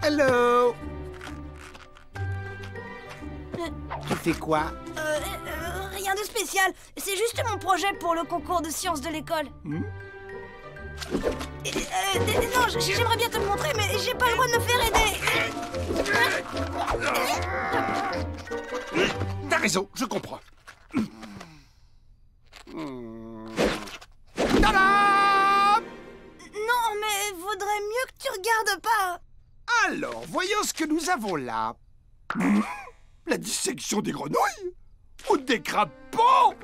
Hello. Tu fais quoi? Rien de spécial. C'est juste mon projet pour le concours de sciences de l'école. Non, j'aimerais bien te le montrer, mais j'ai pas le droit de me faire aider. T'as raison, je comprends. Tadam! Non, mais vaudrait mieux que tu regardes pas. Alors, voyons ce que nous avons là. La dissection des grenouilles? Ou des crapauds?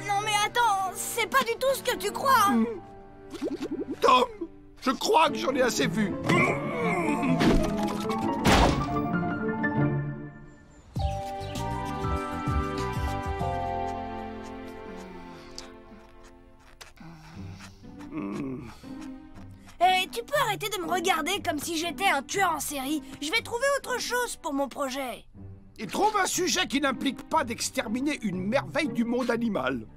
Non, mais attends, c'est pas du tout ce que tu crois. Tom, je crois que j'en ai assez vu. Tu peux arrêter de me regarder comme si j'étais un tueur en série. Je vais trouver autre chose pour mon projet. Et trouve un sujet qui n'implique pas d'exterminer une merveille du monde animal.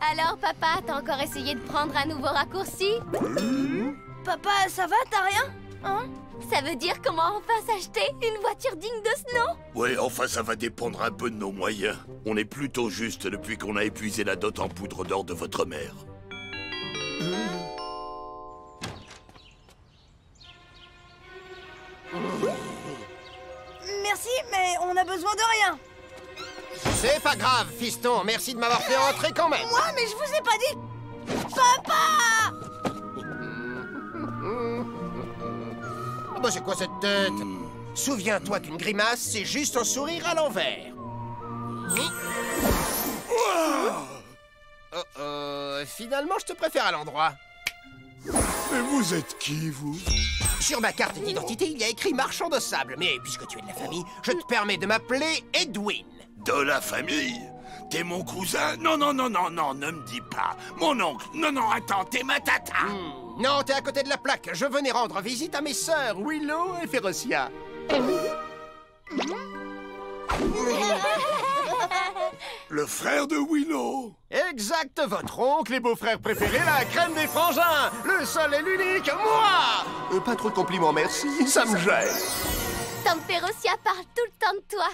Alors, papa, t'as encore essayé de prendre un nouveau raccourci? Papa, ça va, t'as rien? Hein? Ça veut dire qu'on va enfin s'acheter une voiture digne de ce nom? Ouais, enfin, ça va dépendre un peu de nos moyens. On est plutôt juste depuis qu'on a épuisé la dot en poudre d'or de votre mère. Merci, mais on a besoin de rien. C'est pas grave, fiston. Merci de m'avoir fait rentrer quand même. Moi, mais je vous ai pas dit... Papa! Oh, bah, c'est quoi cette tête? Souviens-toi qu'une grimace, c'est juste un sourire à l'envers. Finalement, je te préfère à l'endroit. Mais vous êtes qui, vous? Sur ma carte d'identité, il y a écrit marchand de sable. Mais puisque tu es de la famille, je te permets de m'appeler Edwin. De la famille? T'es mon cousin? Non, non, non, non, non, ne me dis pas. Mon oncle? Non, non, attends, t'es ma tata. Non, t'es à côté de la plaque. Je venais rendre visite à mes sœurs, Willow et Férocia. Le frère de Willow. Exact, votre oncle et beau-frère préféré, la crème des frangins. Le seul et l'unique, moi. Pas trop de compliments, merci, ça me gêne. Tom Férocia parle tout le temps de toi.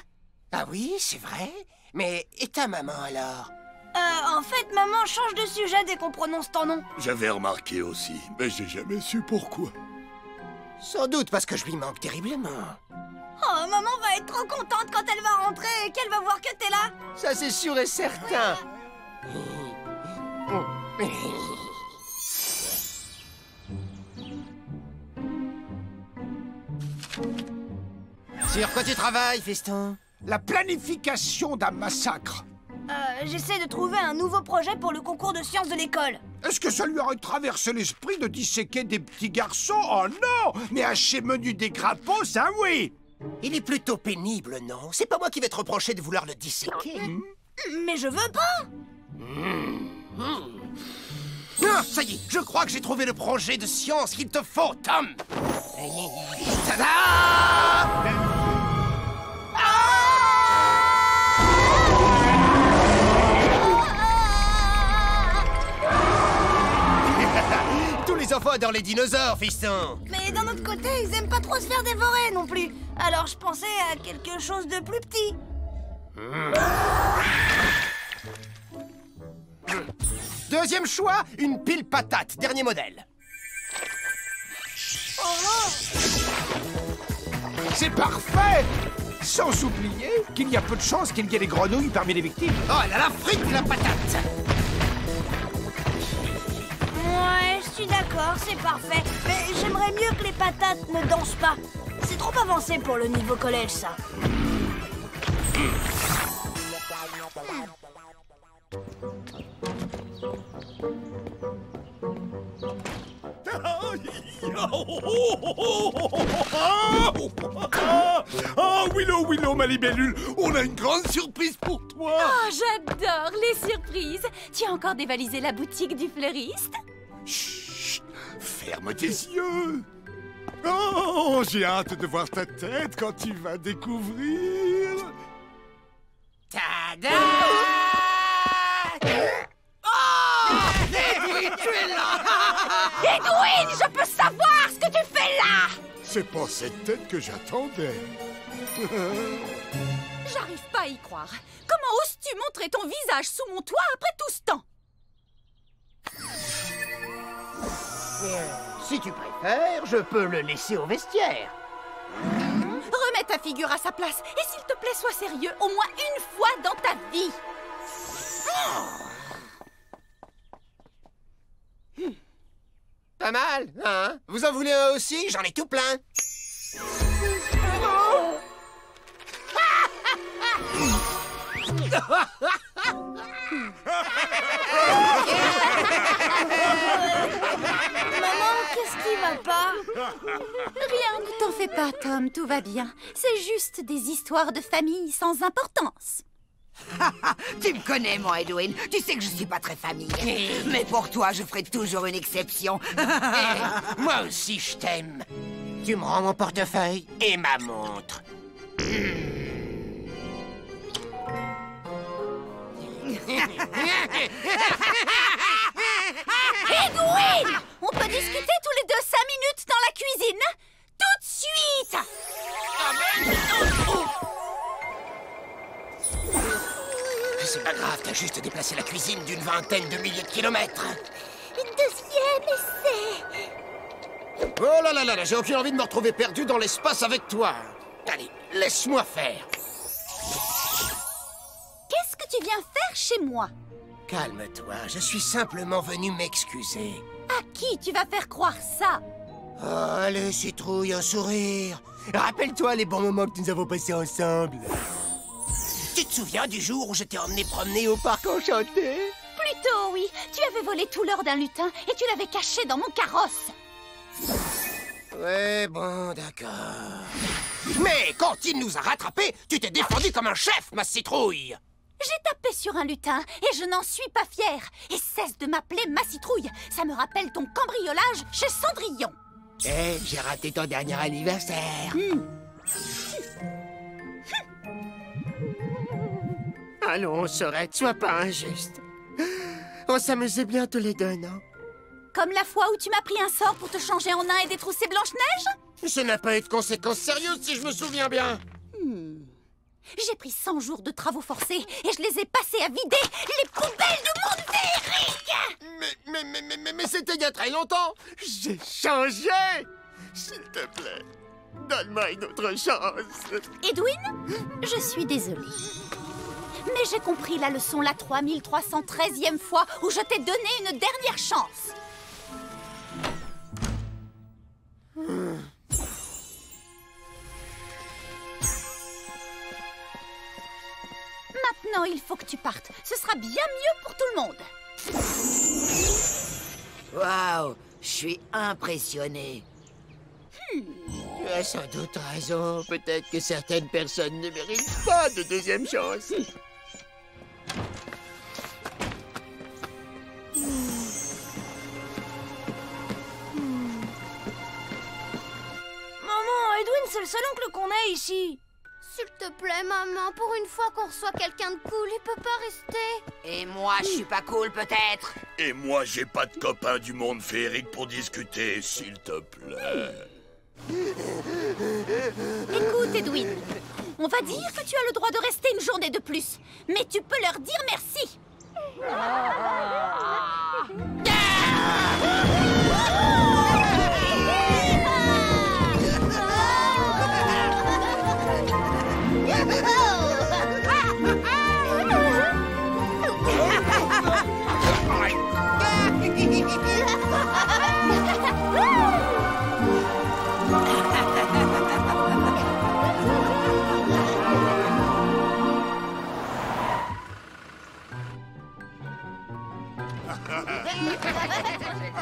Ah oui, c'est vrai? Mais et ta maman alors? En fait, maman change de sujet dès qu'on prononce ton nom. J'avais remarqué aussi, mais j'ai jamais su pourquoi. Sans doute parce que je lui manque terriblement. Oh, maman va être trop contente quand elle va rentrer et qu'elle va voir que t'es là. Ça, c'est sûr et certain. Sur quoi tu travailles, fiston? La planification d'un massacre. J'essaie de trouver un nouveau projet pour le concours de sciences de l'école. Est-ce que ça lui aurait traversé l'esprit de disséquer des petits garçons? Oh non! Mais hacher menu des crapauds, ça oui! Il est plutôt pénible, non? C'est pas moi qui vais te reprocher de vouloir le disséquer. Mais je veux pas. Ah, ça y est, je crois que j'ai trouvé le projet de science qu'il te faut, Tom. Tada! Tous les enfants adorent les dinosaures, fiston. Mais d'un autre côté, ils aiment pas trop se faire dévorer non plus. Alors je pensais à quelque chose de plus petit. Deuxième choix, une pile patate, dernier modèle. C'est parfait! Sans oublier qu'il y a peu de chances qu'il y ait des grenouilles parmi les victimes. Oh, elle a la frite, la patate. Ouais, je suis d'accord, c'est parfait. Mais j'aimerais mieux que les patates ne dansent pas. C'est trop avancé pour le niveau collège, ça. Oh, Willow, ma libellule, on a une grande surprise pour toi. Oh, j'adore les surprises. Tu as encore dévalisé la boutique du fleuriste? Chut, ferme tes yeux. Oh, j'ai hâte de voir ta tête quand tu vas découvrir. Tada! Edwin, je peux savoir ce que tu fais là! C'est pas cette tête que j'attendais. J'arrive pas à y croire. Comment oses-tu montrer ton visage sous mon toit après tout ce temps? Si tu préfères, je peux le laisser au vestiaire. Remets ta figure à sa place et s'il te plaît, sois sérieux au moins une fois dans ta vie. Pas mal, hein? Vous en voulez un aussi? J'en ai tout plein. Maman, qu'est-ce qui va pas? Rien, ne t'en fais pas, Tom, tout va bien. C'est juste des histoires de famille sans importance. Tu me connais, moi, Edwin. Tu sais que je suis pas très famille. Mais pour toi, je ferai toujours une exception. Moi aussi, je t'aime. Tu me rends mon portefeuille et ma montre. Edwin! On peut discuter tous les 2 5 minutes dans la cuisine? Tout de suite! C'est pas grave, t'as juste déplacé la cuisine d'une vingtaine de milliers de kilomètres. Deuxième essai. Oh là là là là, j'ai aucune envie de me retrouver perdu dans l'espace avec toi. Allez, laisse-moi faire. Qu'est-ce que tu viens faire chez moi? Calme-toi, je suis simplement venu m'excuser. À qui tu vas faire croire ça? Oh, allez, citrouille, un sourire. Rappelle-toi les bons moments que nous avons passés ensemble. Tu te souviens du jour où je t'ai emmené promener au parc enchanté? Plutôt, oui. Tu avais volé tout l'or d'un lutin et tu l'avais caché dans mon carrosse. Ouais, bon, d'accord. Mais quand il nous a rattrapés, tu t'es défendu comme un chef, ma citrouille. J'ai tapé sur un lutin et je n'en suis pas fière. Et cesse de m'appeler ma citrouille. Ça me rappelle ton cambriolage chez Cendrillon. Eh, j'ai raté ton dernier anniversaire. Allons, Sorette, sois pas injuste. On s'amusait bien tous les deux, non? Comme la fois où tu m'as pris un sort pour te changer en nain et détrousser Blanche-Neige? Ça n'a pas eu de conséquences sérieuses, si je me souviens bien. J'ai pris 100 jours de travaux forcés et je les ai passés à vider les poubelles du monde féerique! Mais c'était il y a très longtemps. J'ai changé. S'il te plaît, donne-moi une autre chance. Edwin, je suis désolée. Mais j'ai compris la leçon la 3313e fois où je t'ai donné une dernière chance. Maintenant, il faut que tu partes. Ce sera bien mieux pour tout le monde. Waouh, je suis impressionné. Tu as sans doute raison. Peut-être que certaines personnes ne méritent pas de deuxième chance. Maman, Edwin, c'est le seul oncle qu'on a ici. S'il te plaît, maman, pour une fois qu'on reçoit quelqu'un de cool, il peut pas rester. Et moi, je suis pas cool, peut-être. Et moi, j'ai pas de copain du monde féerique pour discuter, s'il te plaît. Écoute, Edwin, on va dire que tu as le droit de rester une journée de plus. Mais tu peux leur dire merci.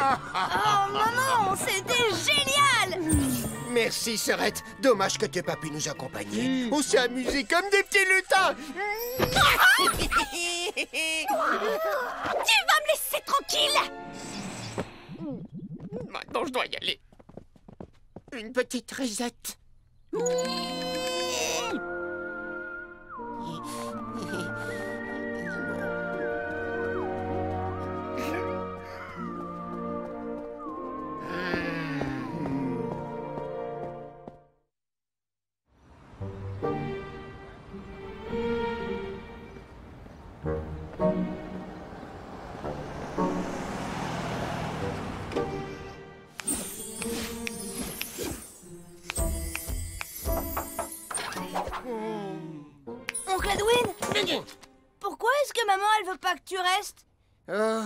Oh, maman, c'était génial! Merci, Sorette. Dommage que tu n'aies pas pu nous accompagner. On s'est amusés comme des petits lutins. Tu vas me laisser tranquille! Maintenant, je dois y aller. Une petite risette. Oncle Edwin, pourquoi est-ce que maman, elle veut pas que tu restes? Oh,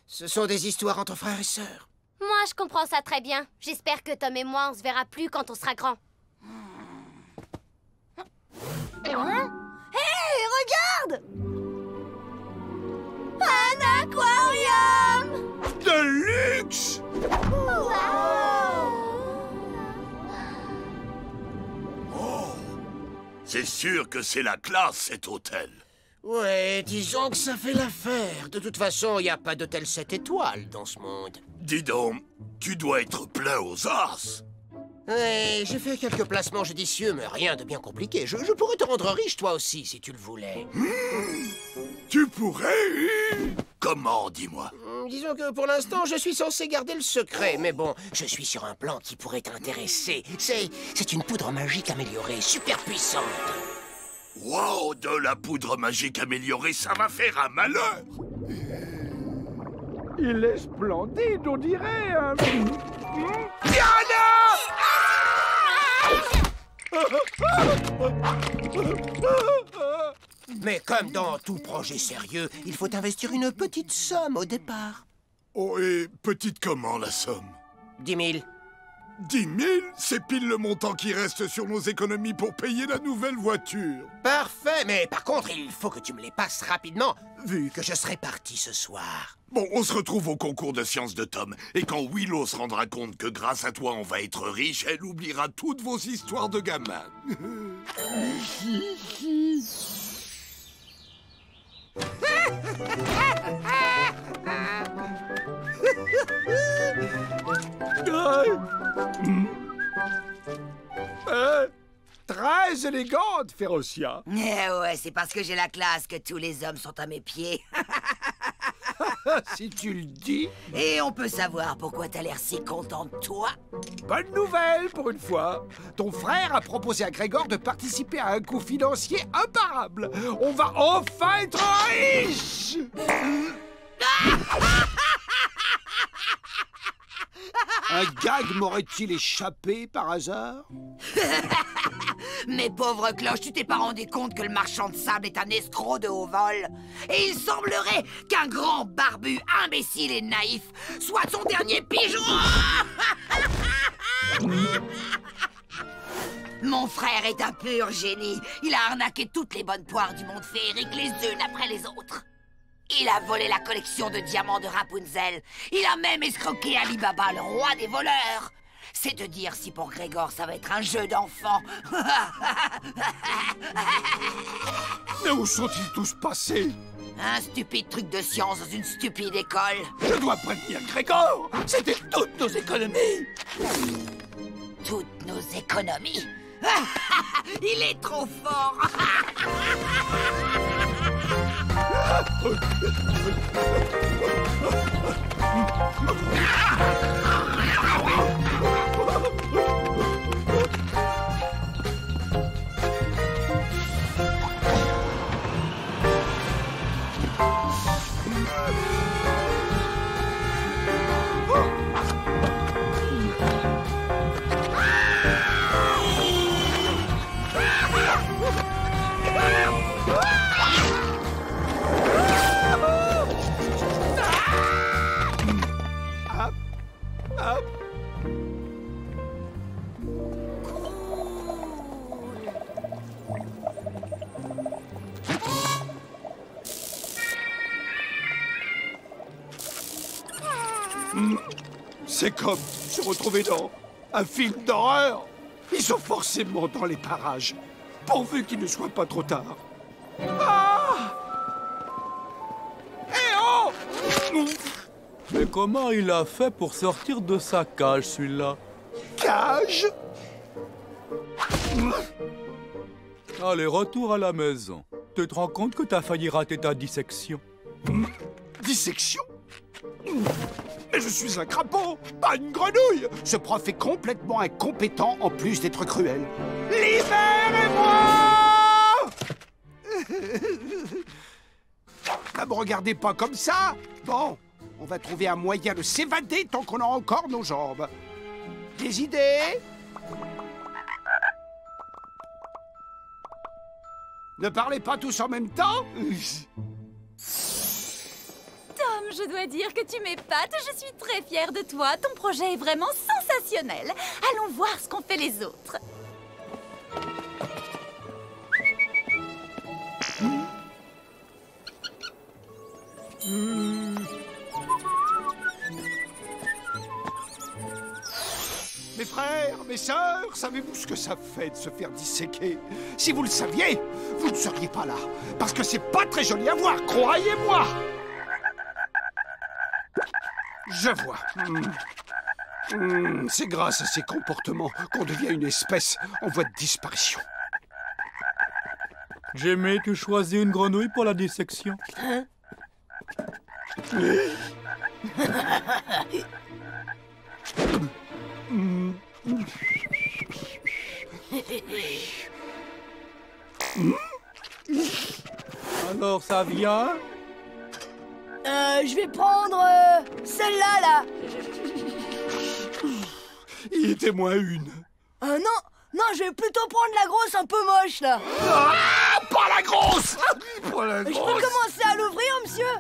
ce sont des histoires entre frères et sœurs. Moi, je comprends ça très bien. J'espère que Tom et moi, on se verra plus quand on sera grands. Hein? Hé, regarde! Un aquarium! De luxe! Oh! C'est sûr que c'est la classe, cet hôtel. Ouais, disons que ça fait l'affaire. De toute façon, il n'y a pas d'hôtel 7 étoiles dans ce monde. Dis donc, tu dois être plein aux as. Ouais, j'ai fait quelques placements judicieux, mais rien de bien compliqué. Je pourrais te rendre riche, toi aussi, si tu le voulais. Tu pourrais? Comment, dis-moi? Disons que pour l'instant, je suis censé garder le secret. Mais bon, je suis sur un plan qui pourrait t'intéresser. C'est une poudre magique améliorée, super puissante. Wow, de la poudre magique améliorée, ça va faire un malheur. Il est splendide, on dirait. Diana! Mais comme dans tout projet sérieux, il faut investir une petite somme au départ. Oh, et petite comment, la somme? 10 000. 10 000? C'est pile le montant qui reste sur nos économies pour payer la nouvelle voiture. Parfait, mais par contre, il faut que tu me les passes rapidement, vu que je serai parti ce soir. Bon, on se retrouve au concours de sciences de Tom. Et quand Willow se rendra compte que grâce à toi, on va être riche, elle oubliera toutes vos histoires de gamins. Très élégante, Férocia. Eh ouais, c'est parce que j'ai la classe que tous les hommes sont à mes pieds. Si tu le dis. Et on peut savoir pourquoi t'as l'air si content de toi? Bonne nouvelle pour une fois. Ton frère a proposé à Grégor de participer à un coup financier imparable. On va enfin être riches. Un gag m'aurait-il échappé par hasard? Mais pauvre cloche, tu t'es pas rendu compte que le marchand de sable est un escroc de haut vol? Et il semblerait qu'un grand barbu imbécile et naïf soit son dernier pigeon. Mon frère est un pur génie. Il a arnaqué toutes les bonnes poires du monde féerique les unes après les autres. Il a volé la collection de diamants de Rapunzel. Il a même escroqué Ali Baba, le roi des voleurs. C'est de dire si pour Grégor ça va être un jeu d'enfant. Mais où sont-ils tous passés? Un stupide truc de science dans une stupide école. Je dois prévenir Grégor. C'était toutes nos économies. Toutes nos économies. Il est trop fort. C'est comme se retrouver dans un film d'horreur. Ils sont forcément dans les parages, pourvu qu'il ne soit pas trop tard. Ah! Eh oh! Mais comment il a fait pour sortir de sa cage, celui-là? cage. Allez, retour à la maison. Tu te rends compte que t'as failli rater ta dissection? Dissection? Mais je suis un crapaud, pas une grenouille. Ce prof est complètement incompétent en plus d'être cruel. Libérez-moi! Ne me regardez pas comme ça. Bon, on va trouver un moyen de s'évader tant qu'on a encore nos jambes. Des idées? Ne parlez pas tous en même temps. Tom, je dois dire que tu m'épates. Je suis très fière de toi. Ton projet est vraiment sensationnel. Allons voir ce qu'ont fait les autres. Mes frères, mes sœurs, savez-vous ce que ça fait de se faire disséquer? Si vous le saviez, vous ne seriez pas là. Parce que c'est pas très joli à voir, croyez-moi. Je vois. C'est grâce à ces comportements qu'on devient une espèce en voie de disparition. Jimmy, tu choisis une grenouille pour la dissection? Hein? Alors, ça vient? Je vais prendre celle-là, là. Il était moins une. Non, je vais plutôt prendre la grosse un peu moche, là. Ah, pas la grosse! Pas la Je grosse! peux commencer à l'ouvrir, monsieur?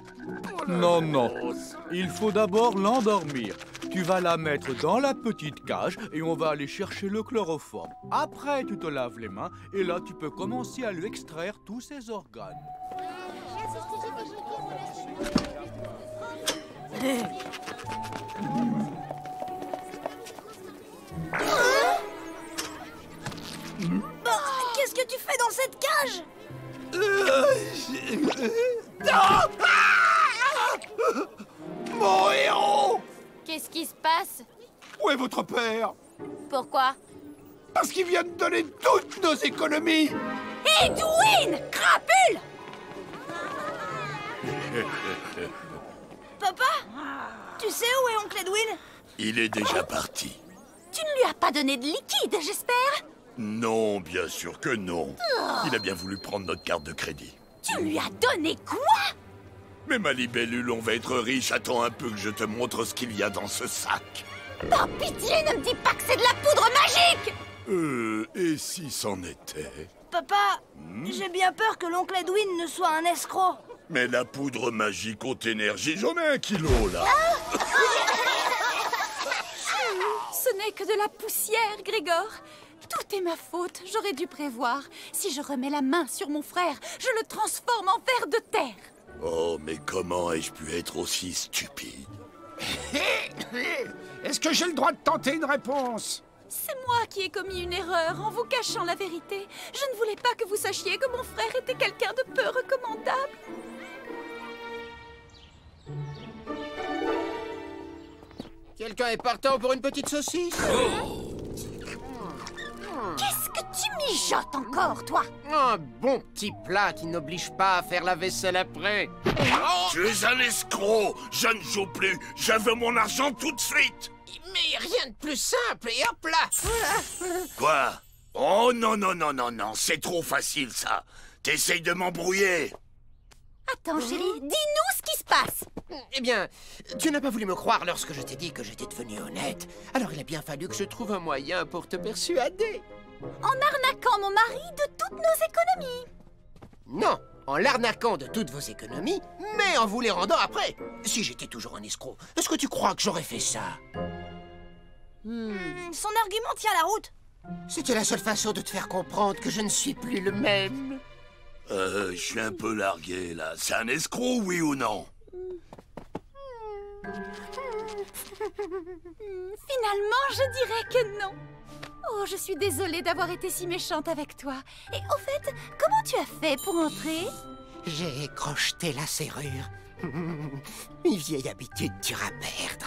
Non, non. Il faut d'abord l'endormir. Tu vas la mettre dans la petite cage et on va aller chercher le chloroforme. Après, tu te laves les mains et là, tu peux commencer à lui extraire tous ses organes. Qu'est-ce que tu fais dans cette cage? Mon héros! Qu'est-ce qui se passe? Où est votre père? Pourquoi? Parce qu'il vient de donner toutes nos économies! Edwin! Crapule! Papa? Tu sais où est oncle Edwin? Il est déjà parti. Tu ne lui as pas donné de liquide, j'espère? Non, bien sûr que non. Il a bien voulu prendre notre carte de crédit. Tu lui as donné quoi? Mais ma libellule, on va être riche. Attends un peu que je te montre ce qu'il y a dans ce sac. Par pitié, ne me dis pas que c'est de la poudre magique! Et si c'en était? Papa, j'ai bien peur que l'oncle Edwin ne soit un escroc. Mais la poudre magique haute énergie, j'en ai 1 kilo, là. Ce n'est que de la poussière, Grégor. Tout est ma faute, j'aurais dû prévoir. Si je remets la main sur mon frère, je le transforme en ver de terre. Oh, mais comment ai-je pu être aussi stupide? Est-ce que j'ai le droit de tenter une réponse? C'est moi qui ai commis une erreur en vous cachant la vérité. Je ne voulais pas que vous sachiez que mon frère était quelqu'un de peu recommandable. Quelqu'un est partant pour une petite saucisse? Qu'est-ce que tu mijotes encore, toi? Un bon petit plat qui n'oblige pas à faire la vaisselle après. Tu es un escroc. Je ne joue plus. Je veux mon argent tout de suite. Mais rien de plus simple, et hop là! Quoi? Oh non, non, non, non, non. C'est trop facile, ça. T'essayes de m'embrouiller. Attends, chérie, dis-nous ce qui se passe. Eh bien, tu n'as pas voulu me croire lorsque je t'ai dit que j'étais devenu honnête. Alors il a bien fallu que je trouve un moyen pour te persuader. En arnaquant mon mari de toutes nos économies. Non, en l'arnaquant de toutes vos économies, mais en vous les rendant après. Si j'étais toujours un escroc, est-ce que tu crois que j'aurais fait ça? Son argument tient la route. C'était la seule façon de te faire comprendre que je ne suis plus le même. Je suis un peu largué, là. C'est un escroc, oui ou non? Finalement, je dirais que non. Oh, je suis désolée d'avoir été si méchante avec toi. Et au fait, comment tu as fait pour entrer? J'ai crocheté la serrure. Une vieille habitude dure à perdre.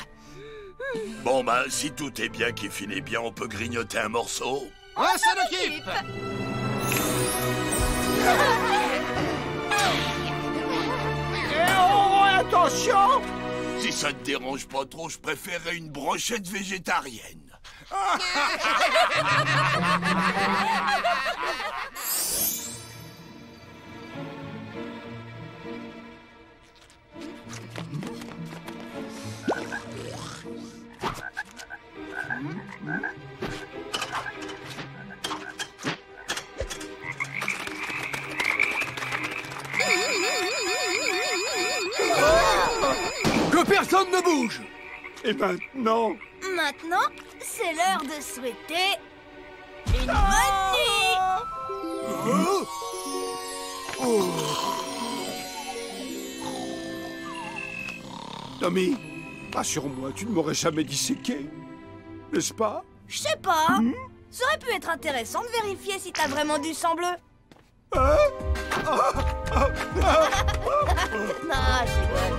Bon, bah, si tout est bien qui finit bien, on peut grignoter un morceau. On s'en occupe. Et oh, attention! Si ça te dérange pas trop, je préférerais une brochette végétarienne. Que personne ne bouge! Et maintenant? Maintenant, c'est l'heure de souhaiter une bonne nuit. Tommy, rassure-moi, tu ne m'aurais jamais disséqué, n'est-ce pas? Je sais pas. Ça aurait pu être intéressant de vérifier si t'as vraiment du sang bleu. Hein? Non, je rigole.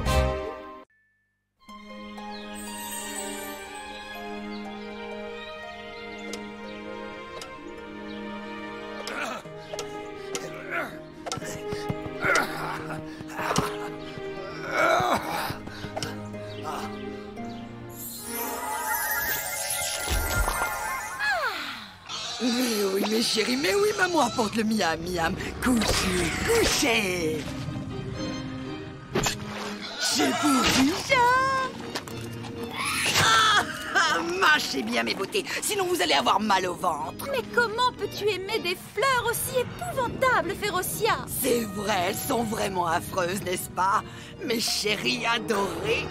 Mais oui, mes chéris, mais oui, maman apporte le miam miam. Couchez, couchez. C'est pour Lisa. Mâchez bien mes beautés, sinon vous allez avoir mal au ventre. Mais comment peux-tu aimer des fleurs aussi épouvantables, Férocia? C'est vrai, elles sont vraiment affreuses, n'est-ce pas? Mes chéris adorés.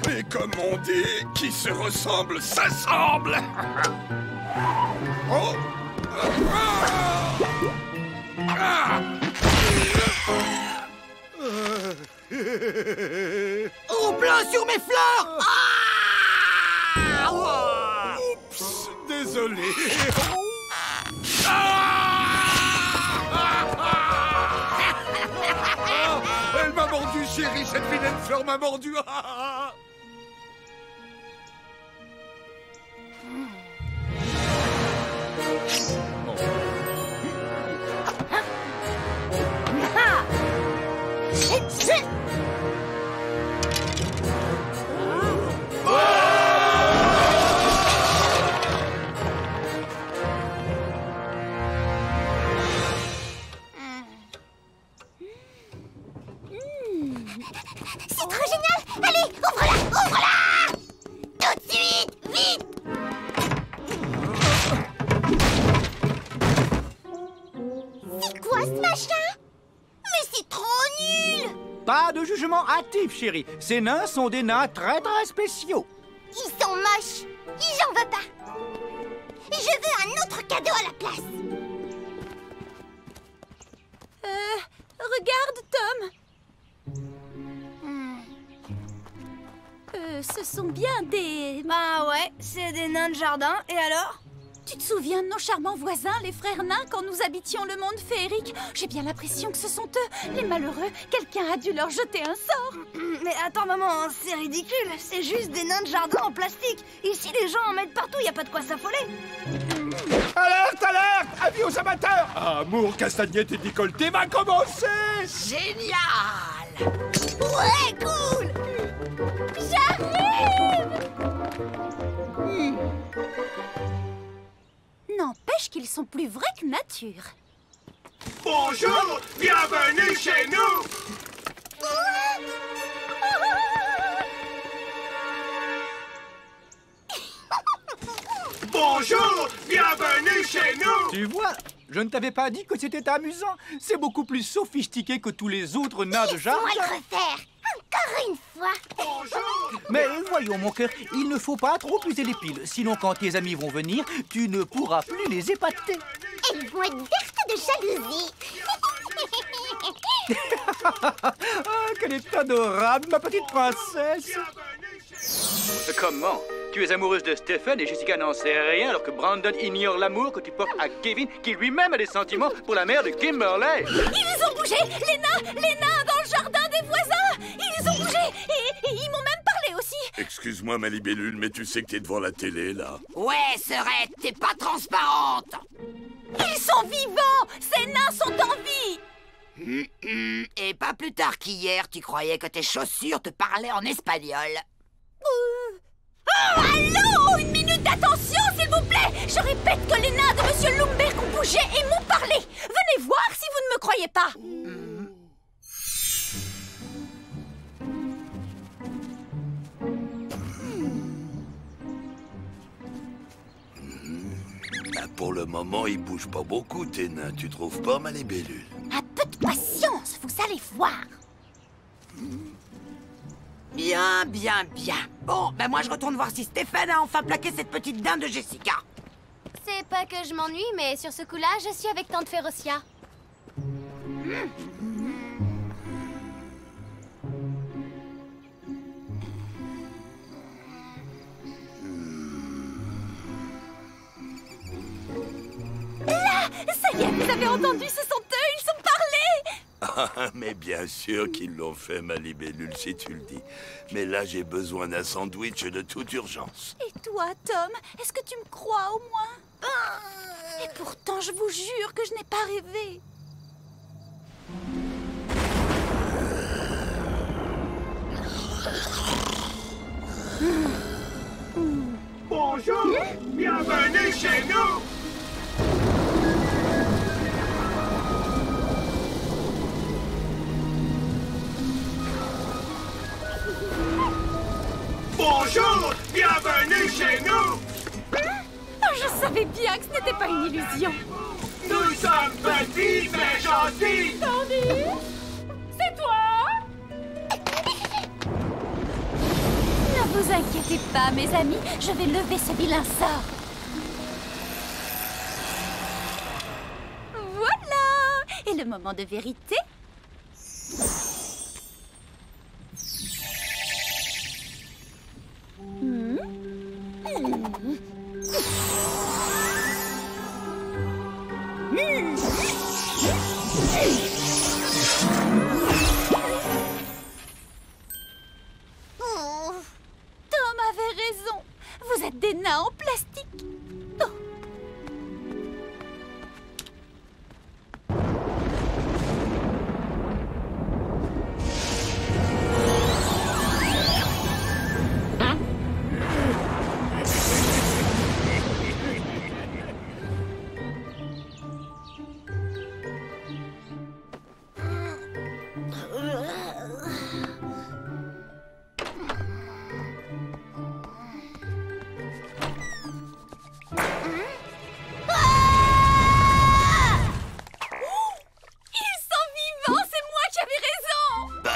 Et comme on dit, qui se ressemble, s'assemble. Oh! Au plein sur mes fleurs! Oups, désolé. Elle m'a mordu, chérie, cette vilaine fleur m'a mordu. C'est trop génial! Allez, ouvre-la! Ouvre-la! Tout de suite! Vite! C'est quoi ce machin? Mais c'est trop nul! Pas de jugement hâtif, chérie. Ces nains sont des nains très très spéciaux. Ils sont moches! J'en veux pas! Je veux un autre cadeau à la place! Regarde, Tom! Ce sont bien des... Bah ouais, c'est des nains de jardin, et alors? Tu te souviens de nos charmants voisins, les frères nains, quand nous habitions le monde féerique? J'ai bien l'impression que ce sont eux, les malheureux. Quelqu'un a dû leur jeter un sort. Mais attends, maman, c'est ridicule. C'est juste des nains de jardin en plastique. Ici, les gens en mettent partout, y a pas de quoi s'affoler. Alerte, alerte! Avis aux amateurs! Amour, castagnette et décolleté va commencer! Génial! Ouais, cool! J'arrive! N'empêche qu'ils sont plus vrais que nature. Bonjour! Bienvenue chez nous! Bonjour! Bienvenue chez nous! Tu vois, je ne t'avais pas dit que c'était amusant. C'est beaucoup plus sophistiqué que tous les autres nains de jardin. Laisse-moi le refaire! Encore une fois! Bonjour! Mais voyons, mon cœur, il ne faut pas trop user les piles. Sinon, quand tes amis vont venir, tu ne pourras plus les épater. Elles vont être vertes de jalousie! Ah, qu'elle est adorable, ma petite princesse. Comment? Tu es amoureuse de Stephen et Jessica n'en sait rien alors que Brandon ignore l'amour que tu portes à Kevin qui lui-même a des sentiments pour la mère de Kimberly. Ils ont bougé! Les nains dans le jardin des voisins! Ils ont bougé! Et ils m'ont même parlé aussi! Excuse-moi, ma libellule, mais tu sais que t'es devant la télé, là. Ouais, Serette, t'es pas transparente. Ils sont vivants! Ces nains sont en vie! Et pas plus tard qu'hier, tu croyais que tes chaussures te parlaient en espagnol. Oh, allô! Une minute d'attention, s'il vous plaît! Je répète que les nains de Monsieur Lumberg ont bougé et m'ont parlé! Venez voir si vous ne me croyez pas! Bah, pour le moment, ils bougent pas beaucoup, tes nains. Tu trouves pas, ma libellule? Un peu de patience, vous allez voir! Bien, bien, bien. Bon, ben moi je retourne voir si Stéphane a enfin plaqué cette petite dinde de Jessica. C'est pas que je m'ennuie, mais sur ce coup-là, je suis avec tante Férocia. Là! Ça y est, vous avez entendu, ce sont eux, ils sont parlés! Ah, mais bien sûr qu'ils l'ont fait, ma libellule, si tu le dis. Mais là, j'ai besoin d'un sandwich de toute urgence. Et toi, Tom, est-ce que tu me crois au moins? Et pourtant, je vous jure que je n'ai pas rêvé. Bonjour, bienvenue chez nous. Bonjour, bienvenue chez nous. Je savais bien que ce n'était pas une illusion. Nous sommes petits mais gentils. Candy, c'est toi? Ne vous inquiétez pas, mes amis, je vais lever ce vilain sort. Voilà! Et le moment de vérité? Tom avait raison. Vous êtes des nains en plastique. Oh.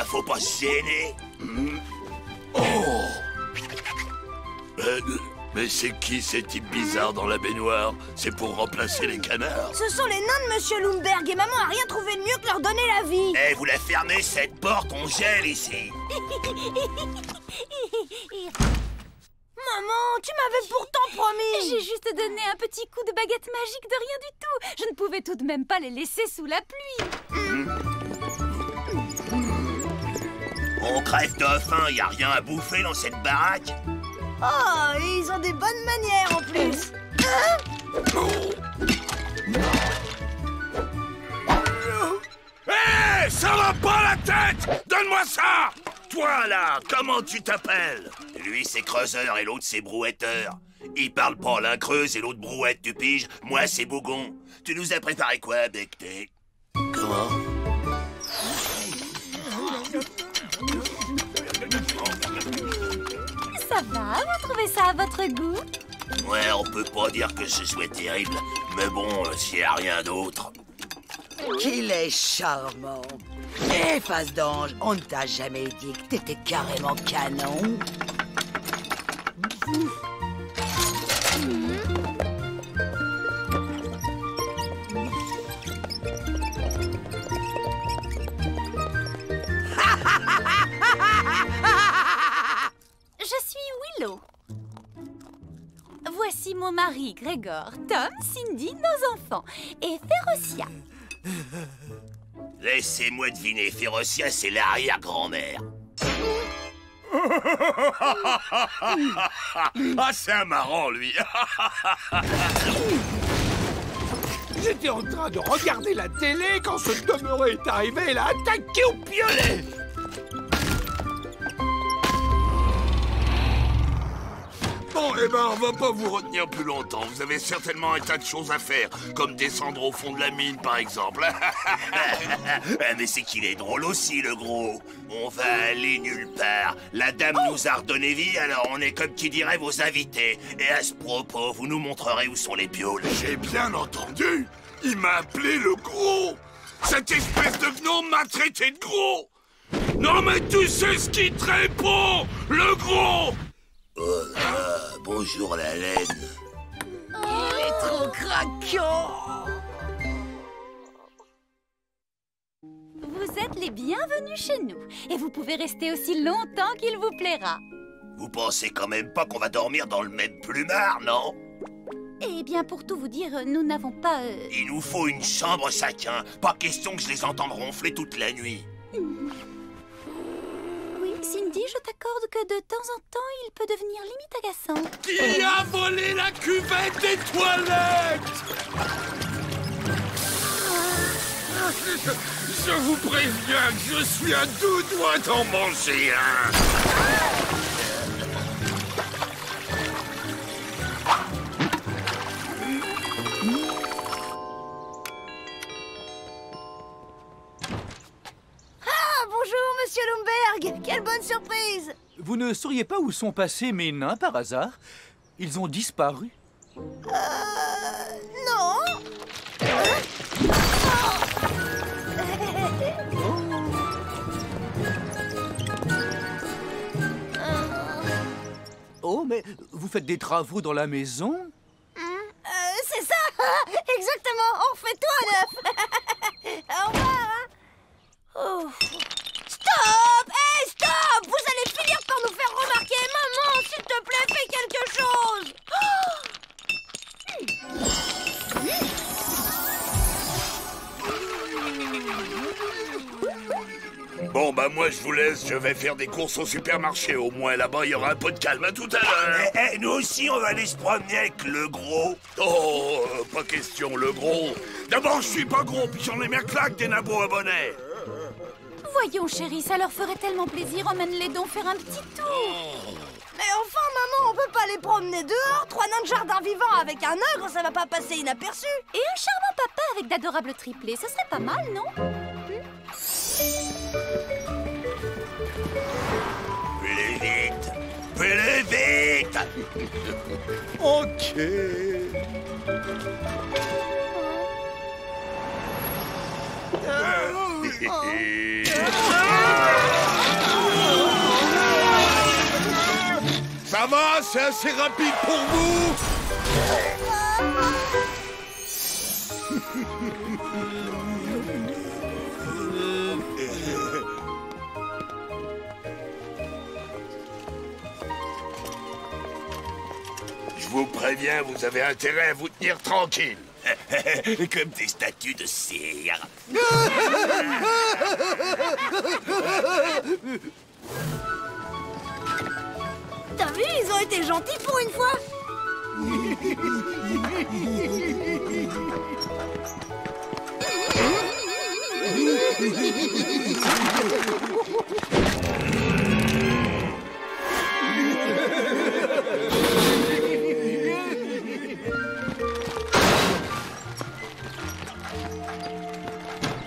Faut pas se gêner. Oh. Mais c'est qui ces types bizarres dans la baignoire? C'est pour remplacer les canards? Ce sont les nains de Monsieur Lumberg et maman a rien trouvé de mieux que leur donner la vie. Eh, vous la fermez cette porte, on gèle ici. Maman, tu m'avais pourtant promis. J'ai juste donné un petit coup de baguette magique de rien du tout. Je ne pouvais tout de même pas les laisser sous la pluie. On crève de faim, y a rien à bouffer dans cette baraque? Oh, ils ont des bonnes manières en plus. Hé, ça va pas la tête! Donne-moi ça! Toi, là, comment tu t'appelles? Lui, c'est creuseur et l'autre, c'est brouetteur. Ils parlent pas, l'un creuse et l'autre brouette, tu piges? Moi, c'est bougon. Tu nous as préparé quoi, Becté? Comment? Ça va, vous trouvez ça à votre goût? Ouais, on peut pas dire que ce soit terrible, mais bon, s'il y a rien d'autre. Qu'il est charmant. Eh, face d'ange, on ne t'a jamais dit que t'étais carrément canon. Je suis Willow. Voici mon mari, Grégor, Tom, Cindy, nos enfants, et Férocia. Laissez-moi deviner, Férocia, c'est l'arrière-grand-mère. Ah, c'est un marrant, lui. J'étais en train de regarder la télé quand ce demeuré est arrivé et l'a attaqué au piolet. Bon, eh ben, on va pas vous retenir plus longtemps. Vous avez certainement un tas de choses à faire, comme descendre au fond de la mine, par exemple. Mais c'est qu'il est drôle aussi, le gros. On va aller nulle part. La dame nous a redonné vie, alors on est comme qui dirait vos invités. Et à ce propos, vous nous montrerez où sont les pioles. J'ai bien entendu. Il m'a appelé le gros. Cette espèce de gnome m'a traité de gros. Non, mais tu sais ce qui te répond, le gros. Bonjour la laine. Il est trop craquant. Vous êtes les bienvenus chez nous. Et vous pouvez rester aussi longtemps qu'il vous plaira. Vous pensez quand même pas qu'on va dormir dans le même plumard, non? Eh bien, pour tout vous dire, nous n'avons pas... Il nous faut une chambre chacun. Pas question que je les entende ronfler toute la nuit. Oui, Cindy, je t'accorde que de temps en temps, il peut devenir limite agaçant. Qui a volé la cuvette des toilettes? Je vous préviens que je suis à 2 doigts d'en manger un. Bonjour, Monsieur Lumberg. Quelle bonne surprise. Vous ne sauriez pas où sont passés mes nains par hasard? Ils ont disparu. Non. Oh, mais vous faites des travaux dans la maison? C'est ça. Exactement. On refait tout à neuf. Au revoir. Oh. Stop! Hey, stop! Vous allez finir par nous faire remarquer. Maman, s'il te plaît, fais quelque chose. Bon, bah moi je vous laisse, je vais faire des courses au supermarché. Au moins là-bas, il y aura un peu de calme. À tout à l'heure. Nous aussi, on va aller se promener avec le gros. Oh, pas question, le gros. D'abord, je suis pas gros, puis j'en ai mes claques des nabots à bonnet. Voyons, chérie, ça leur ferait tellement plaisir. Emmène-les donc faire un petit tour. Mais enfin, maman, on peut pas les promener dehors. 3 nains de jardin vivants avec un ogre, ça va pas passer inaperçu. Et un charmant papa avec d'adorables triplés. Ce serait pas mal, non? Plus vite! Plus vite! Ok. Ça va, c'est assez rapide pour vous. Je vous préviens, vous avez intérêt à vous tenir tranquille. Comme des statues de cire. T'as vu, ils ont été gentils pour une fois.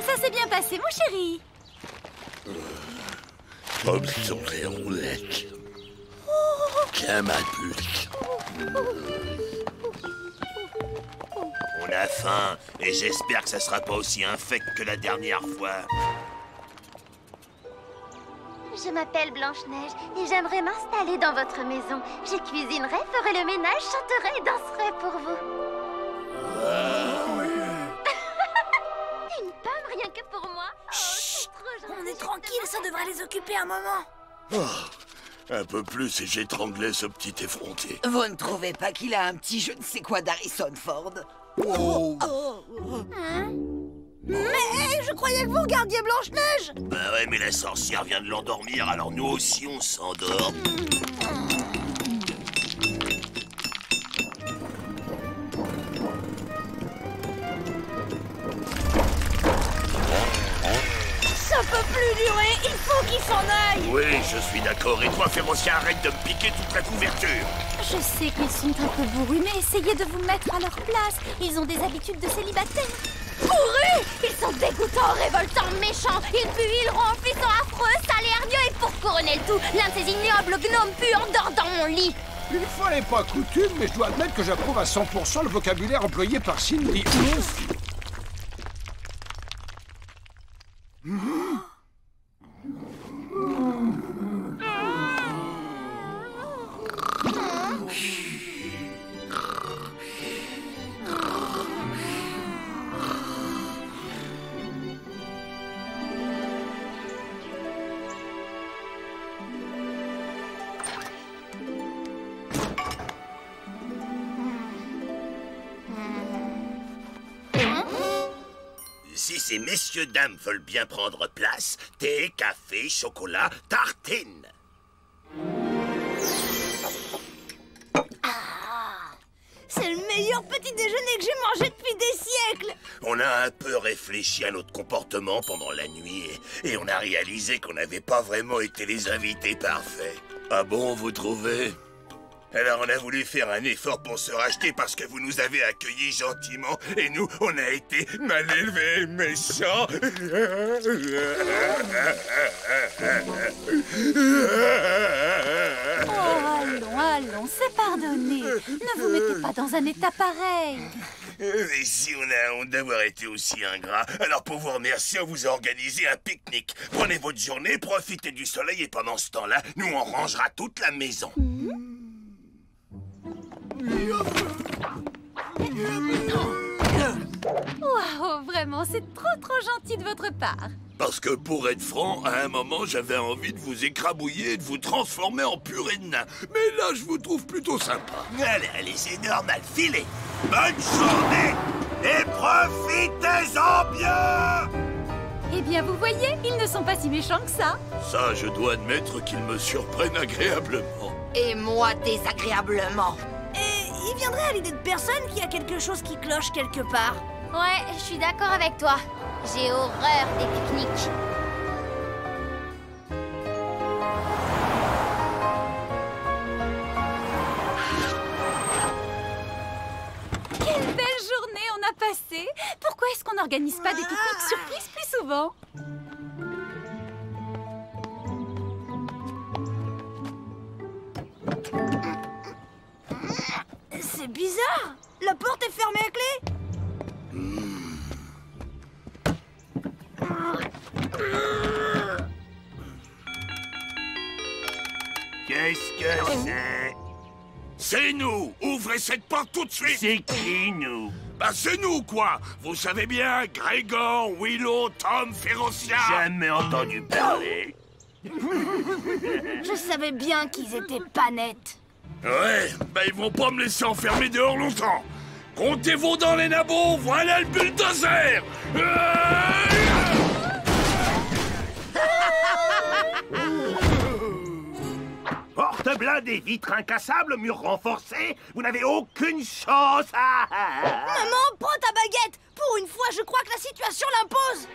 Ça s'est bien passé, mon chéri. Comme sur les roulettes. Tiens, ma puce. On a faim, et j'espère que ça sera pas aussi infect que la dernière fois. Je m'appelle Blanche-Neige et j'aimerais m'installer dans votre maison. Je cuisinerai, ferai le ménage, chanterai et danserai pour vous. Une pomme rien que pour moi. Oh, c'est trop gentil. On est tranquille, ça devrait les occuper un moment. Un peu plus et j'étranglais ce petit effronté. Vous ne trouvez pas qu'il a un petit je ne sais quoi d'Harrison Ford? Oh. Mais je croyais que vous regardiez Blanche-Neige. Bah ouais, mais la sorcière vient de l'endormir, alors nous aussi on s'endort. Ça peut plus durer, il faut qu'il s'en aille. Oui, je suis d'accord. Et toi, Férocia, arrête de me piquer toute la couverture. Je sais qu'ils sont un peu bourrus, mais essayez de vous mettre à leur place. Ils ont des habitudes de célibataire. Bourrus! Ils sont dégoûtants, révoltants, méchants. Ils puent, ils ronflent, ils sont affreux, sales et hargneux. Et pour couronner le tout, l'un de ces ignobles gnomes puants dort dans mon lit. Une fois n'est pas coutume, mais je dois admettre que j'approuve à 100% le vocabulaire employé par Cindy. Ouf. Si ces messieurs-dames veulent bien prendre place, thé, café, chocolat, tartine. C'est le meilleur petit déjeuner que j'ai mangé depuis des siècles. On a un peu réfléchi à notre comportement pendant la nuit et on a réalisé qu'on n'avait pas vraiment été les invités parfaits. Ah bon, vous trouvez? Alors on a voulu faire un effort pour se racheter parce que vous nous avez accueillis gentiment et nous, on a été mal élevés, méchants. Oh, allons, c'est pardonné. Ne vous mettez pas dans un état pareil. Et si on a honte d'avoir été aussi ingrat, alors pour vous remercier, on vous a organisé un pique-nique. Prenez votre journée, profitez du soleil et pendant ce temps-là, nous on rangera toute la maison. Waouh, vraiment, c'est trop gentil de votre part. Parce que pour être franc, à un moment, j'avais envie de vous écrabouiller et de vous transformer en purée de nain. Mais là, je vous trouve plutôt sympa. Allez, c'est normal, filez. Bonne journée et profitez-en bien. Eh bien, vous voyez, ils ne sont pas si méchants que ça. Ça, je dois admettre qu'ils me surprennent agréablement. Et moi, désagréablement. Et il viendrait à l'idée de personne qu'il y a quelque chose qui cloche quelque part. Ouais, je suis d'accord avec toi. J'ai horreur des pique-niques. Quelle belle journée on a passée. Pourquoi est-ce qu'on n'organise pas des pique-niques surprises plus souvent? C'est bizarre. La porte est fermée à clé. Qu'est-ce que c'est? C'est nous! Ouvrez cette porte tout de suite! C'est qui, nous? Bah c'est nous, quoi! Vous savez bien, Grégor, Willow, Tom, Férocia! Jamais entendu parler. Je savais bien qu'ils étaient pas nets. Ouais, bah ils vont pas me laisser enfermer dehors longtemps! Comptez-vous dans les nabots, voilà le bulldozer! Porte blindée, vitres incassables, murs renforcés, vous n'avez aucune chance. Maman, prends ta baguette. Pour une fois, je crois que la situation l'impose.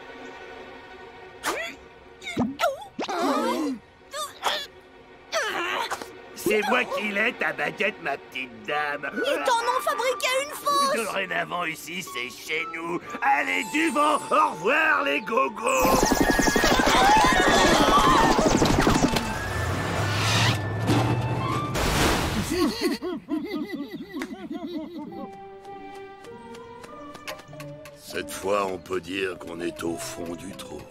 C'est moi qui l'ai, ta baguette, ma petite dame. Ils t'en ont fabriqué une fausse. Dorénavant, ici, c'est chez nous. Allez, du vent, au revoir, les gogos. Cette fois, on peut dire qu'on est au fond du trou.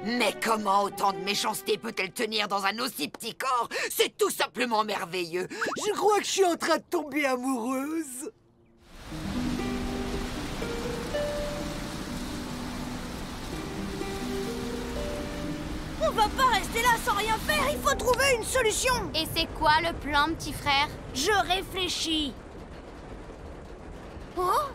Mais comment autant de méchanceté peut-elle tenir dans un aussi petit corps? C'est tout simplement merveilleux. Je crois que je suis en train de tomber amoureuse. On va pas rester là sans rien faire. Il faut trouver une solution. Et c'est quoi le plan, petit frère? Je réfléchis. Oh?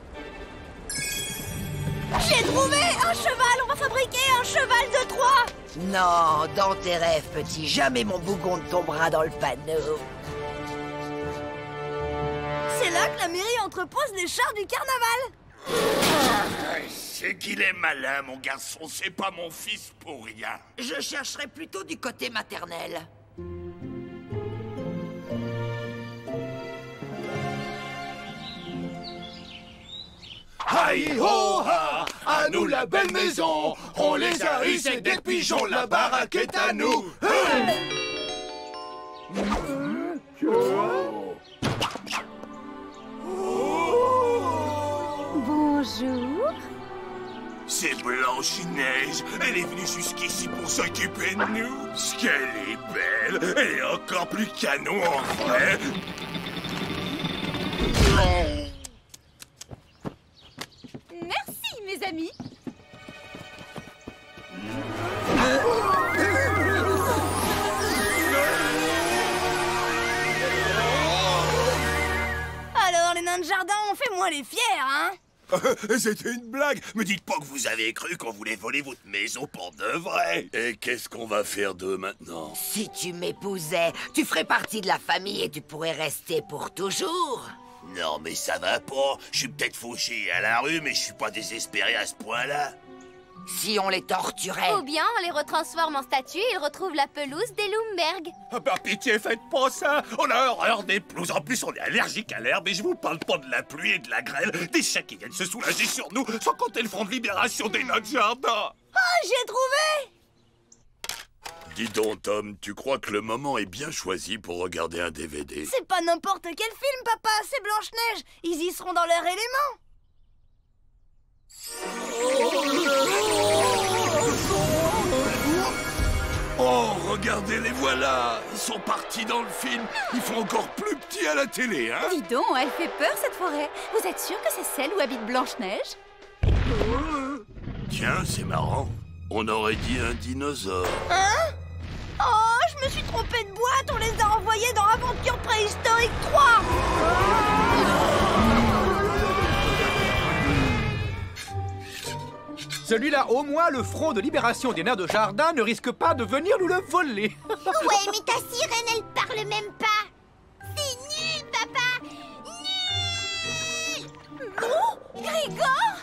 J'ai trouvé un cheval. On va fabriquer un cheval de Troie. Non, dans tes rêves, petit, jamais mon bougon ne tombera dans le panneau. C'est là que la mairie entrepose les chars du carnaval. C'est qu'il est malin, mon garçon. C'est pas mon fils pour rien. Je chercherai plutôt du côté maternel. Hi ho ha, à nous la belle maison. On les a eu, c'est des pigeons, la baraque est à nous. Bonjour. C'est Blanche-Neige. Elle est venue jusqu'ici pour s'occuper de nous. Ce qu'elle est belle. Elle est encore plus canon en vrai. Merci, mes amis. Alors, les nains de jardin, on fait moins les fiers, hein? C'était une blague. Me dites pas que vous avez cru qu'on voulait voler votre maison pour de vrai. Et qu'est-ce qu'on va faire d'eux maintenant? Si tu m'épousais, tu ferais partie de la famille et tu pourrais rester pour toujours. Non, mais ça va pas. Je suis peut-être fauché à la rue, mais je suis pas désespéré à ce point-là. Si on les torturait. Ou bien on les retransforme en statues et ils retrouvent la pelouse des Lumberg. Ah bah pitié, faites pas ça. On a horreur des pelouses. En plus, on est allergique à l'herbe et je vous parle pas de la pluie et de la grêle. Des chiens qui viennent se soulager sur nous, sans compter le front de libération des nains de jardin. Ah, j'ai trouvé! Dis donc, Tom, tu crois que le moment est bien choisi pour regarder un DVD? C'est pas n'importe quel film, papa, c'est Blanche-Neige. Ils y seront dans leur élément. Oh, regardez, les voilà. Ils sont partis dans le film. Ils font encore plus petits à la télé, hein? Dis donc, elle fait peur cette forêt. Vous êtes sûr que c'est celle où habite Blanche-Neige? Tiens, c'est marrant. On aurait dit un dinosaure. Hein? Oh, je me suis trompée de boîte. On les a envoyés dans Aventure Préhistorique 3. Celui-là, au moins, le front de libération des nains de jardin ne risque pas de venir nous le voler. Ouais, mais ta sirène, elle parle même pas. C'est nul, papa. Nul. Non, Grégor.